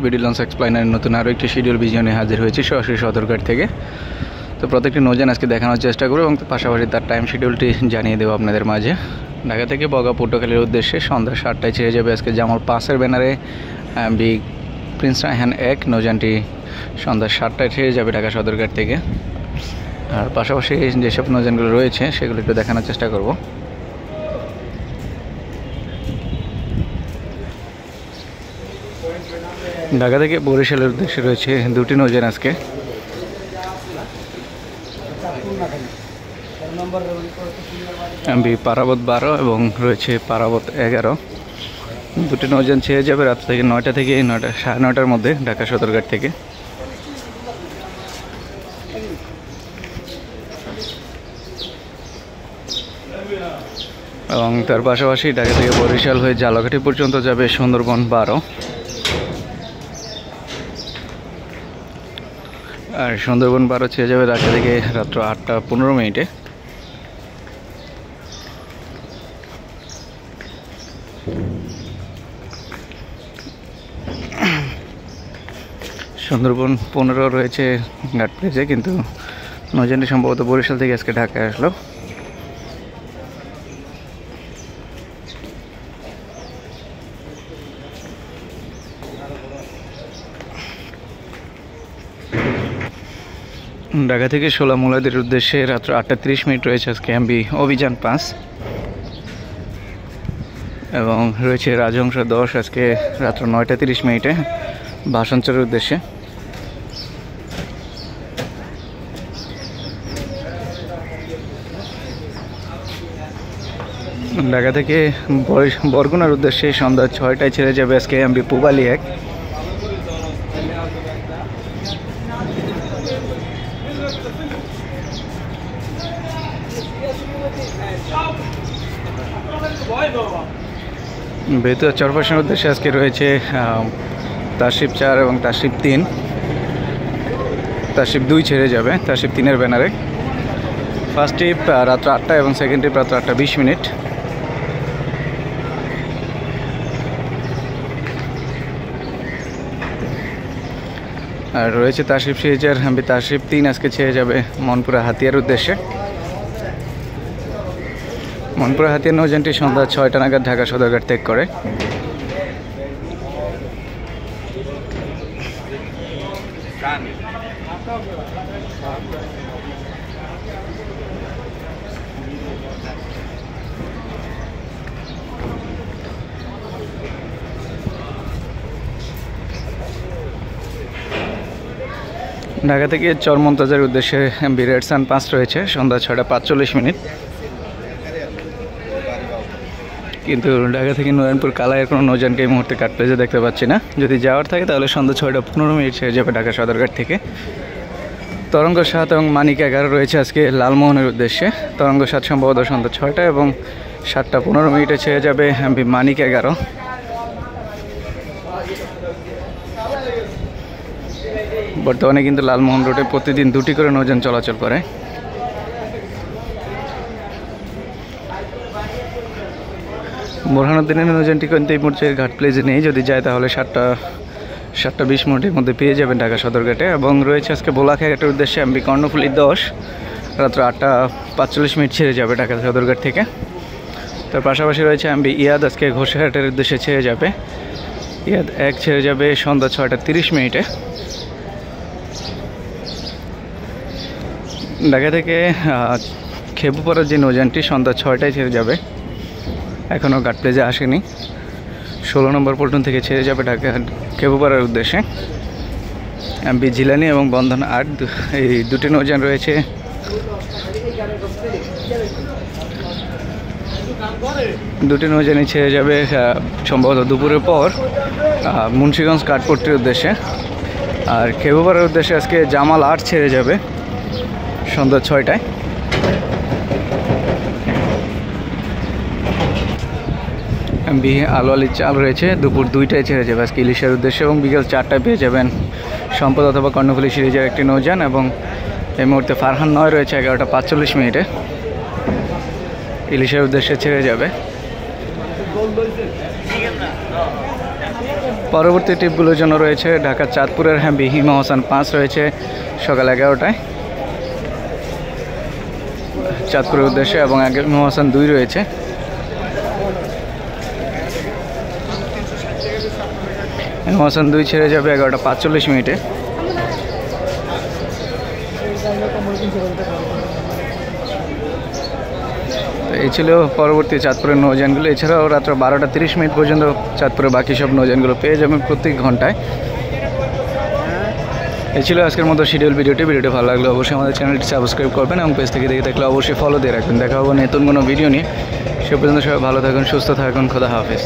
BD launch এক্সপ্লেইনারের নতুন আরও একটি শিডিউল ভিডিও হাজির হয়েছে সরাসরি সদরঘাট থেকে। তো প্রত্যেকটি নৌযান আজকে দেখানোর চেষ্টা করব এবং পাশাপাশি তার টাইম শিডিউলটি জানিয়ে দেবো আপনাদের মাঝে। ঢাকা থেকে বগা পটুয়াখালীর উদ্দেশ্যে সন্ধ্যা 7টায় ছেড়ে যাবে আজকে জামাল 5-এর ব্যানারে বিগ প্রিন্স রায়হান 1 নৌযানটি সন্ধ্যা 7টায় ছেড়ে যাবে ঢাকা সদরঘাট থেকে। আর পাশাপাশি যেসব নৌযানগুলো রয়েছে সেগুলো একটু দেখানোর চেষ্টা করব। ঢাকা থেকে বরিশালের উদ্দেশ্যে রয়েছে দুটি নৌযান আজকে। পারাবত 12 এবং রয়েছে পারাবত 11। দুটি নৌযান ছেড়ে যাবে রাত থেকে 9টা থেকে 9টা, 9:30টার মধ্যে ঢাকা সদরঘাট থেকে। এবং তার পাশাপাশি ঢাকা থেকে বরিশাল হয়ে জালকাঠি পর্যন্ত যাবে সুন্দরবন 12। আর সুন্দরবন 12 ছেড়ে যাবে ঢাকা থেকে রাত্র 8:15। সুন্দরবন 15 রয়েছে ঘাট প্লেসে, কিন্তু নৌযানটি সম্ভবত বরিশাল থেকে আজকে ঢাকায় আসলো। ঢাকা থেকে শোলা মুলাদের উদ্দেশ্যে রাত্র 8:30 রয়েছে আজকে এমবি অভিযান 5 এবং রয়েছে রাজহংস 10 আজকে রাত্র 9:30 ভাষাঞ্চলের উদ্দেশ্যে। ঢাকা থেকে বরগুনার উদ্দেশ্যে সন্ধ্যা 6টায় ছেড়ে যাবে আজকে এমবি পুবালি 1। বেতুয়া চরপাশের উদ্দেশ্যে আজকে রয়েছে তাশরিফ 4 এবং তাশরিফ 3। তাশরিফ 2 ছেড়ে যাবে তাশরিফ 3-এর ব্যানারে। ফার্স্ট ট্রিপ রাত্র 8টা এবং সেকেন্ড ট্রিপ রাত্র 8:20। আর রয়েছে তাশরিফ সিরিজের তাশরিফ 3 আজকে ছেড়ে যাবে মনপুরা হাতিয়ার উদ্দেশ্যে। মনপুরা হাতিয়ার নৌযানটি সন্ধ্যা 6টা নাগাদ ঢাকা সদরঘাট ত্যাগ করে। ঢাকা থেকে চরমন্তাজের উদ্দেশ্যে রেড সান 5 রয়েছে সন্ধ্যা 6:45। কিন্তু ঢাকা থেকে নয়নপুর কালাইয়ের কোনো নৌযানকে এই মুহূর্তে কাট প্লেসে দেখতে পাচ্ছি না। যদি যাওয়ার থাকে তাহলে সন্ধ্যা 6:15 ছেড়ে যাবে ঢাকা সদরঘাট থেকে। তরঙ্গ 7 এবং মানিক 11 রয়েছে আজকে লালমোহনের উদ্দেশ্যে। তরঙ্গ 7 সম্ভবত সন্ধ্যা 6টা এবং 7:15 ছেড়ে যাবে মানিক 11। বর্তমানে কিন্তু লালমোহন রোডে প্রতিদিন 2টি করে নৌযান চলাচল করে। বোরহানুদ্দিনের নৌযানটি কিন্তু এই মুহূর্তে ঘাট প্লেসে নেই। যদি যায় তাহলে 7:20 মধ্যে পেয়ে যাবেন ঢাকা সদরঘাটে। এবং রয়েছে আজকে বোলাখাঘাটের উদ্দেশ্যে এমবি কর্ণফুলী 10 রাত্র 8:45 ছেড়ে যাবে ঢাকা সদরঘাট থেকে। তার পাশাপাশি রয়েছে এমবি ইয়াদ আজকে ঘোষঘাটের উদ্দেশ্যে ছেড়ে যাবে। ইয়াদ 1 ছেড়ে যাবে সন্ধ্যা 6:30। ঢাকা থেকে খেপুপাড়ার যে নৌযানটি সন্ধ্যা 6টায় ছেড়ে যাবে, এখনও ঘাট প্লেসে আসেনি। 16 নম্বর পল্টন থেকে ছেড়ে যাবে ঢাকা খেপুপাড়ার উদ্দেশ্যে। এমবি জিলানি এবং বন্ধন 8 এই দুটি নৌযান রয়েছে। দুটি নৌযানই ছেড়ে যাবে সম্ভবত দুপুরের পর মুন্সিগঞ্জ কাঠপট্টির উদ্দেশ্যে। আর খেপুপাড়ার উদ্দেশ্যে আজকে জামাল 8 ছেড়ে যাবে সন্ধ্যা 6টায়। এমবি আলু আলি চাল রয়েছে দুপুর 2টায় ছেড়ে যাবে আজকে ইলিশের উদ্দেশ্যে। এবং বিকেল 4টায় পেয়ে যাবেন সম্পদ অথবা কর্ণফুলী সিরিজের একটি নৌযান। এবং এই মুহূর্তে ফারহান 9 রয়েছে 11:45। ইলিশের উদ্দেশ্যে ছেড়ে যাবে। পরবর্তী ট্রিপগুলোর জন্য রয়েছে ঢাকার চাঁদপুরের হিমা হাসান 5 রয়েছে সকাল 11টায় চাঁদপুরের উদ্দেশ্যে, এবং হিমা হাসান 2 রয়েছে। হিমা হাসান 2 ছেড়ে যাবে 11টা 45 মিনিটে। এই ছিল পরবর্তী চাঁদপুরের নৌযানগুলো। এছাড়াও রাত্র 12টা 30 মিনিট পর্যন্ত চাঁদপুরের বাকি সব নৌযানগুলো পেয়ে যাবেন প্রত্যেক ঘন্টায়। এই ছিল আজকের মতো শিডিউল ভিডিওটি ভালো লাগলে অবশ্যই আমাদের চ্যানেলটি সাবস্ক্রাইব করবেন এবং পেজ থেকে দেখে থাকলে অবশ্যই ফলো দিয়ে রাখবেন। দেখা হবে নতুন কোনো ভিডিও নিয়ে। সে পর্যন্ত সবাই ভালো থাকুন, সুস্থ থাকুন, খোদা হাফেজ।